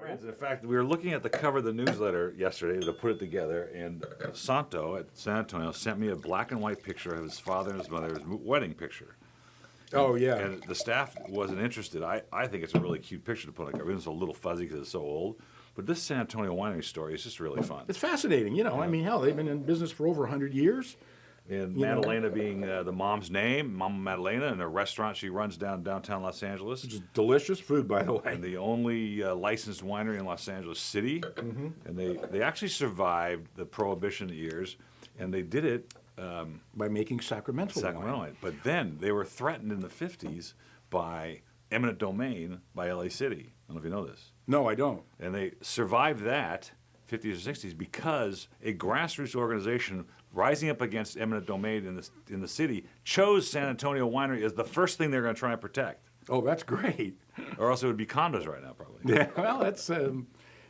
Friends, in fact, we were looking at the cover of the newsletter yesterday to put it together, and Santo at San Antonio sent me a black and white picture of his father and his mother's wedding picture. Oh, yeah. And the staff wasn't interested. I think it's a really cute picture to put on the cover. It's a little fuzzy because it's so old. But this San Antonio winery story is just really fun. It's fascinating. You know, I mean, hell, they've been in business for over 100 years. And Maddalena being the mom's name, Mama Maddalena, and a restaurant she runs downtown Los Angeles. Which is delicious food, by the way. And the only licensed winery in Los Angeles City. Mm-hmm. And they actually survived the Prohibition years, and they did it by making Sacramento wine. But then they were threatened in the 50s by eminent domain by LA City. I don't know if you know this. No, I don't. And they survived that, 50s or 60s, because a grassroots organization rising up against eminent domain in the city chose San Antonio Winery as the first thing they're going to try and protect. Oh, that's great. Or else it would be condos right now, probably. Yeah, well,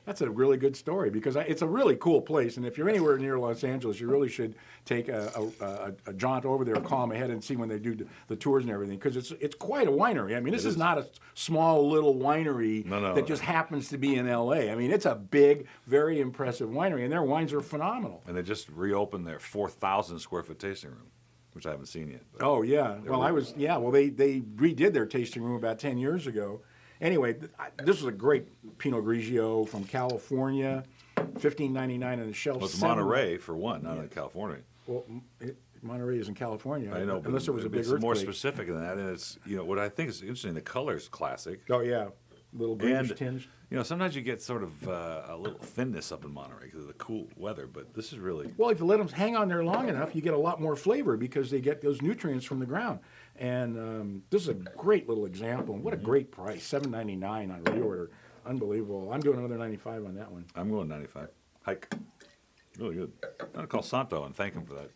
that's a really good story because it's a really cool place. And if you're anywhere near Los Angeles, you really should take a jaunt over there, call them ahead and see when they do the tours and everything because it's quite a winery. I mean, this is not a small little winery that just happens to be in L.A. I mean, it's a big, very impressive winery, and their wines are phenomenal. And they just reopened their 4,000 square foot tasting room, which I haven't seen yet. Oh, yeah. Well, they redid their tasting room about 10 years ago. Anyway, this was a great Pinot Grigio from California, $15.99 on the shelf. Well, it's Monterey for one, not in California. Well, Monterey is in California. I know, unless there was a big earthquake. It's more specific than that, and it's what I think is interesting. The color's classic. Oh yeah, little greenish tinge. Sometimes you get sort of a little thinness up in Monterey because of the cool weather, but this is really well. If you let them hang on there long enough, you get a lot more flavor because they get those nutrients from the ground. And this is a great little example. And what a great price, $7.99 on reorder. Unbelievable. I'm doing another 95 on that one. I'm going 95. Hike. Really good. I'm going to call Santo and thank him for that.